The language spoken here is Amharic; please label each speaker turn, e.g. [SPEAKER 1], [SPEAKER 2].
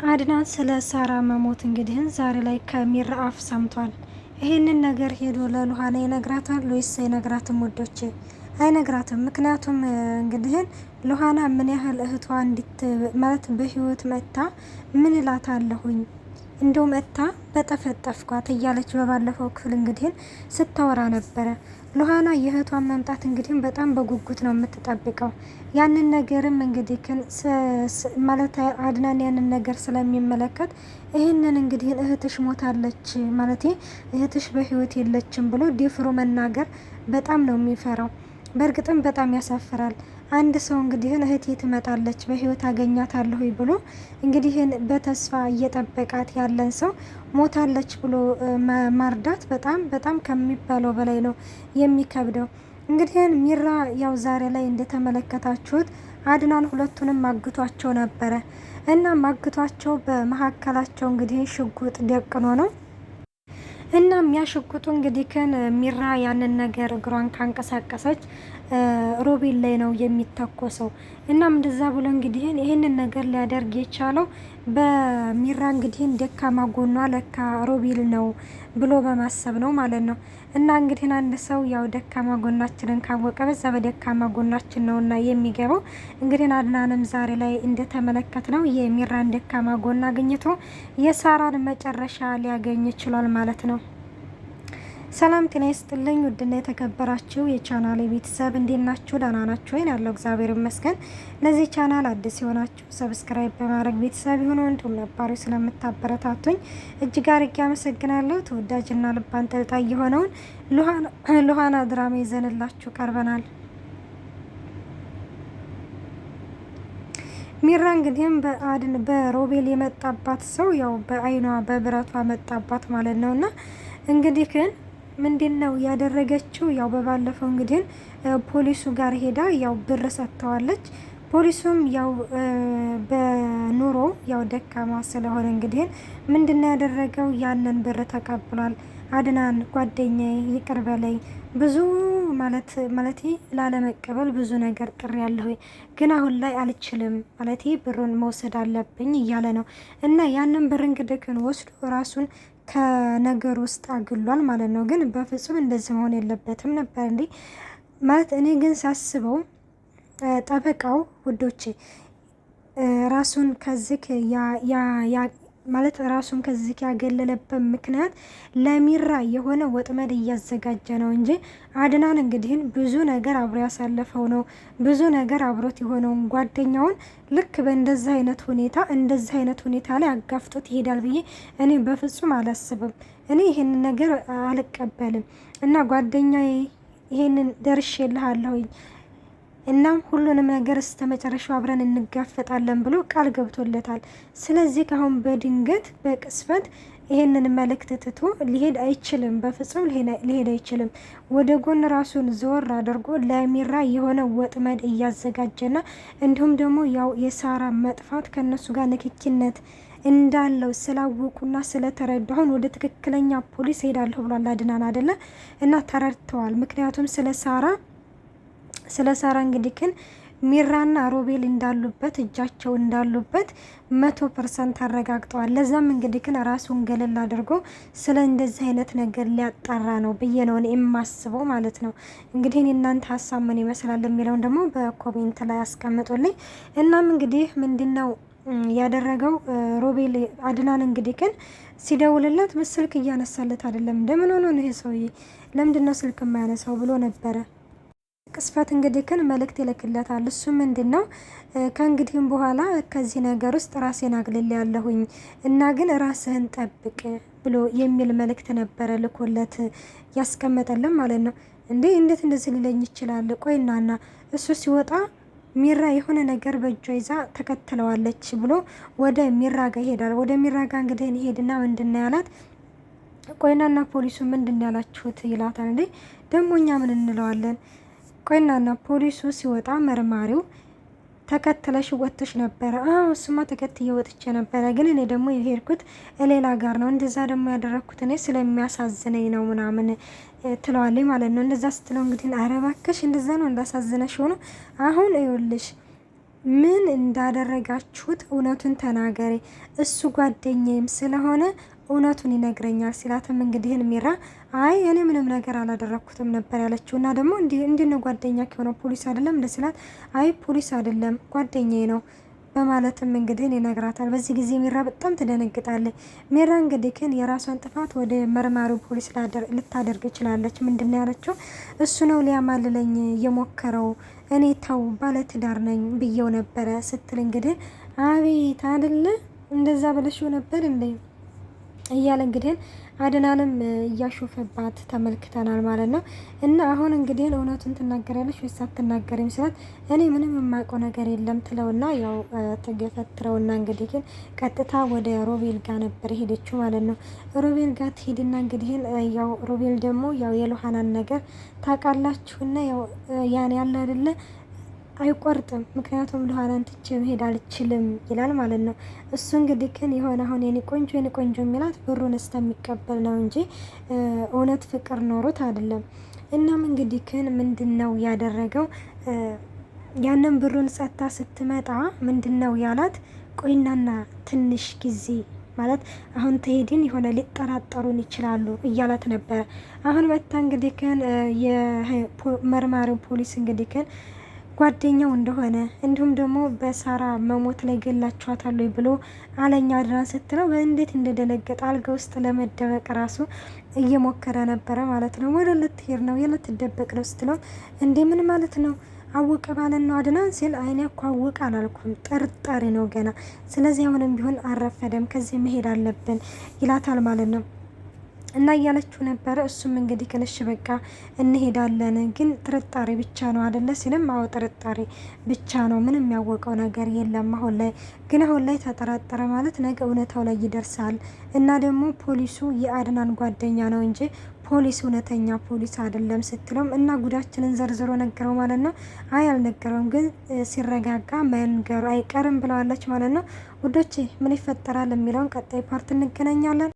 [SPEAKER 1] አድናን ስለ ሳራ መሞት እንግዲህ ዛሬ ላይ ከሚራ አፍ ሰምቷል። ይሄንን ነገር ሄዶ ለሉሃና ይነግራታል ወይስ አይነግራትም? ውዶቼ አይነግራትም። ምክንያቱም እንግዲህ ሉሃና ምን ያህል እህቷ ማለት በህይወት መታ ምን እላታለሁኝ እንደው መታ በጠፈጠፍኳት እያለች በባለፈው ክፍል እንግዲህ ስታወራ ነበረ። ሉሃና የእህቷን መምጣት እንግዲህ በጣም በጉጉት ነው የምትጠብቀው። ያንን ነገርም እንግዲህ ማለት አድናን ያንን ነገር ስለሚመለከት ይህንን እንግዲህ እህትሽ ሞታለች ማለት እህትሽ በህይወት የለችም ብሎ ዲፍሮ መናገር በጣም ነው የሚፈራው። በእርግጥም በጣም ያሳፍራል። አንድ ሰው እንግዲህ እህቴ ትመጣለች በህይወት አገኛታለሁ ብሎ እንግዲህ በተስፋ እየጠበቃት ያለን ሰው ሞታለች ብሎ ማርዳት በጣም በጣም ከሚባለው በላይ ነው የሚከብደው። እንግዲህ ሚራ ያው ዛሬ ላይ እንደተመለከታችሁት አድናን ሁለቱንም ማግቷቸው ነበረ እና ማግቷቸው በመሀከላቸው እንግዲህ ሽጉጥ ደቅኖ ነው እና የሚያሽጉጡ እንግዲህ ሚራ ያንን ነገር እግሯን ካንቀሳቀሰች ሮቤል ላይ ነው የሚተኮሰው። እናም እንደዛ ብሎ እንግዲህ ይህንን ነገር ሊያደርግ የቻለው በሚራ እንግዲህ ደካማ ጎኗ ለካ ሮቤል ነው ብሎ በማሰብ ነው ማለት ነው። እና እንግዲህ አንድ ሰው ያው ደካማ ጎናችንን ካወቀ በዛ በደካማ ጎናችን ነውና የሚገባው። እንግዲህ አድናንም ዛሬ ላይ እንደተመለከት ነው የሚራን ደካማ ጎና አግኝቶ የሳራን መጨረሻ ሊያገኝ ይችላል ማለት ነው። ሰላም ጤና ይስጥልኝ ውድና የተከበራችሁ የቻናሌ ቤተሰብ እንዴት ናችሁ? ደህና ናችሁ ወይ? ያለው እግዚአብሔር ይመስገን። ለዚህ ቻናል አዲስ የሆናችሁ ሰብስክራይብ በማድረግ ቤተሰብ ይሁኑ። እንዲሁም ነባሮች ስለምታበረታቱኝ እጅግ አድርጌ አመሰግናለሁ። ተወዳጅና ልብ አንጠልጣይ የሆነውን ሉሃና ድራማ ይዘንላችሁ ቀርበናል። ሚራ እንግዲህም በሮቤል የመጣባት ሰው ያው በአይኗ በብረቷ መጣባት ማለት ነውና እንግዲህ ምንድን ነው ያደረገችው? ያው በባለፈው እንግዲህ ፖሊሱ ጋር ሄዳ ያው ብር ሰጥተዋለች። ፖሊሱም ያው በኑሮ ያው ደካማ ስለሆነ እንግዲህ ምንድን ነው ያደረገው? ያንን ብር ተቀብሏል። አድናን ጓደኛዬ ይቅር በለኝ ብዙ ማለት ላለመቀበል ብዙ ነገር ጥሪ ያለሁ ግን አሁን ላይ አልችልም ማለት ብሩን መውሰድ አለብኝ እያለ ነው እና ያንን ብር እንግዲህ ወስዶ ራሱን ከነገር ውስጥ አግሏል ማለት ነው። ግን በፍጹም እንደዚህ መሆን የለበትም ነበር እንዴ ማለት እኔ ግን ሳስበው ጠበቃው ውዶቼ ራሱን ከዚህ ማለት ራሱን ከዚህ ያገለለበት ምክንያት ለሚራ የሆነ ወጥመድ እያዘጋጀ ነው እንጂ አድናን እንግዲህ ብዙ ነገር አብሮ ያሳለፈው ነው። ብዙ ነገር አብሮት የሆነውን ጓደኛውን ልክ በእንደዚህ አይነት ሁኔታ ላይ አጋፍጦት ይሄዳል ብዬ እኔ በፍጹም አላስብም። እኔ ይሄንን ነገር አልቀበልም እና ጓደኛዬ ይሄንን ደርሼልሃለሁኝ እናም ሁሉንም ነገር እስከ መጨረሻው አብረን እንጋፈጣለን ብሎ ቃል ገብቶለታል። ስለዚህ ካሁን በድንገት በቅስፈት ይሄንን መልእክት ትቶ ሊሄድ አይችልም። በፍጹም ሊሄድ አይችልም። ወደ ጎን ራሱን ዘወር አድርጎ ለሚራ የሆነ ወጥመድ እያዘጋጀና እንዲሁም ደግሞ ያው የሳራ መጥፋት ከነሱ ጋር ንክኪነት እንዳለው ስላወቁና ስለተረዱ አሁን ወደ ትክክለኛ ፖሊስ ሄዳለሁ ብሏል አድናን አይደለ እና ተረድተዋል። ምክንያቱም ስለ ሳራ እንግዲህ ሚራና ሮቤል እንዳሉበት እጃቸው እንዳሉበት 100% አረጋግጠዋል። ለዛም እንግዲህ ራሱን ገለል አድርጎ ስለ እንደዚህ አይነት ነገር ሊያጣራ ነው ብዬ ነው የማስበው ማለት ነው። እንግዲህ እናንተ ሀሳብ ምን ይመስላል የሚለውን ደግሞ በኮሜንት ላይ አስቀምጡልኝ። እናም እንግዲህ ምንድነው ያደረገው ሮቤል አድናን እንግዲህ ሲደውልለት ስልክ እያነሳለት አይደለም። እንደምን ሆኖ ነው ይሄ ሰውዬ ለምንድነው ስልክ የማያነሳው ብሎ ነበረ። ቅስፈት እንግዲህ መልእክት ይልክለታል። እሱ ምንድነው ከእንግዲህም በኋላ ከዚህ ነገር ውስጥ ራሴን አግልል ያለሁኝ እና ግን ራስህን ጠብቅ ብሎ የሚል መልእክት ነበረ ልኮለት ያስቀመጠልን ማለት ነው። እንዴት እንደዚህ ሊለኝ ይችላል? ቆይናና እሱ ሲወጣ ሚራ የሆነ ነገር በእጇ ይዛ ተከትለዋለች ብሎ ወደ ሚራ ጋር ይሄዳል። ወደ ሚራ ጋር እንግዲህ ይሄድና ምንድነው ያላት? ቆይናና ፖሊሱ ምንድን ያላችሁት ይላታል። ደግሞ እኛ ምን እንለዋለን? ቆይናና ፖሊሱ ሲወጣ መርማሪው ተከትለሽ ወጥተሽ ነበረ? አዎ እሱማ ተከትዬ ወጥቼ ነበረ፣ ግን እኔ ደግሞ የሄድኩት ሌላ ጋር ነው። እንደዛ ደግሞ ያደረኩት እኔ ስለሚያሳዝነኝ ነው ምናምን ትለዋለች ማለት ነው። እንደዛ ስትለው እንግዲህ ኧረ እባክሽ እንደዛ ነው እንዳሳዝነሽ ሆኖ አሁን ይኸውልሽ ምን እንዳደረጋችሁት እውነቱን ተናገሪ፣ እሱ ጓደኛዬም ስለሆነ እውነቱን ይነግረኛል ሲላትም እንግዲህ ሚራ አይ እኔ ምንም ነገር አላደረግኩትም ነበር ያለችው። እና ደግሞ እንዲህ ነው ጓደኛ ከሆነ ፖሊስ አይደለም እንደ ሲላት አይ ፖሊስ አይደለም ጓደኛዬ ነው በማለትም እንግዲህ ይነግራታል። በዚህ ጊዜ ሚራ በጣም ትደነግጣለች። ሚራ እንግዲህ ግን የራሷን ጥፋት ወደ መርማሪው ፖሊስ ልታደርግ ይችላለች። ምንድን ነው ያለችው? እሱ ነው ሊያማልለኝ የሞከረው እኔ ተው ባለትዳር ነኝ ብየው ነበረ ስትል እንግዲህ አቤት አይደለ እንደዛ ብለሽው ነበር እንዴ እያለ እንግዲህ አድናንም እያሾፈባት ተመልክተናል ማለት ነው። እና አሁን እንግዲህ እውነቱን ትናገራለች ወይስ አትናገሪም ሲላት እኔ ምንም የማውቀው ነገር የለም ትለውና ያው ተገፈትረውና እንግዲህ ግን ቀጥታ ወደ ሮቤል ጋር ነበር ሄደችው ማለት ነው። ሮቤል ጋር ትሄድና እንግዲህ ያው ሮቤል ደግሞ ያው የሉሃናን ነገር ታውቃላችሁና ያው ያን ያለ አይደለ አይቆርጥም። ምክንያቱም ሉሃናን ትቼ መሄድ አልችልም ይላል ማለት ነው። እሱ እንግዲህ ግን የሆነ አሁን የኔ ቆንጆ የሚላት ብሩን እስከሚቀበል ነው እንጂ እውነት ፍቅር ኖሮት አይደለም። እናም እንግዲህ ግን ምንድን ነው ያደረገው? ያንን ብሩን ጸታ ስትመጣ ምንድን ነው ያላት? ቆይናና ትንሽ ጊዜ ማለት አሁን ተሄድን የሆነ ሊጠራጠሩን ይችላሉ እያላት ነበረ። አሁን መታ እንግዲህ ግን የመርማሪው ፖሊስ እንግዲህ ግን ጓደኛው እንደሆነ እንዲሁም ደግሞ በሳራ መሞት ላይ ገላችኋታል ብሎ አለኛ አድራን ስትለው እንዴት እንደደነገጠ አልጋ ውስጥ ለመደበቅ ራሱ እየሞከረ ነበረ ማለት ነው። ወደ ልትሄድ ነው የልትደበቅ ነው ስትለው እንዴ ምን ማለት ነው አወቀ ማለት ነው አድናን ሲል አይኔ እኮ አወቀ አላልኩም ጠርጣሪ ነው ገና። ስለዚህ አሁንም ቢሆን አረፈደም ከዚህ መሄድ አለብን ይላታል ማለት ነው። እና እያለችው ነበረ። እሱም እንግዲህ ክንሽ በቃ እንሄዳለን ግን ጥርጣሬ ብቻ ነው አደለ ሲልም አዎ ጥርጣሬ ብቻ ነው ምንም ያወቀው ነገር የለም አሁን ላይ ግን አሁን ላይ ተጠራጠረ ማለት ነገ እውነታው ላይ ይደርሳል። እና ደግሞ ፖሊሱ የአድናን ጓደኛ ነው እንጂ ፖሊስ እውነተኛ ፖሊስ አይደለም ስትለውም እና ጉዳችንን ዘርዝሮ ነገረው ማለት ነው። አይ አልነገረውም ግን ሲረጋጋ መንገሩ አይቀርም ብለዋለች ማለት ነው። ውዶቼ ምን ይፈጠራል የሚለውን ቀጣይ ፓርት እንገናኛለን።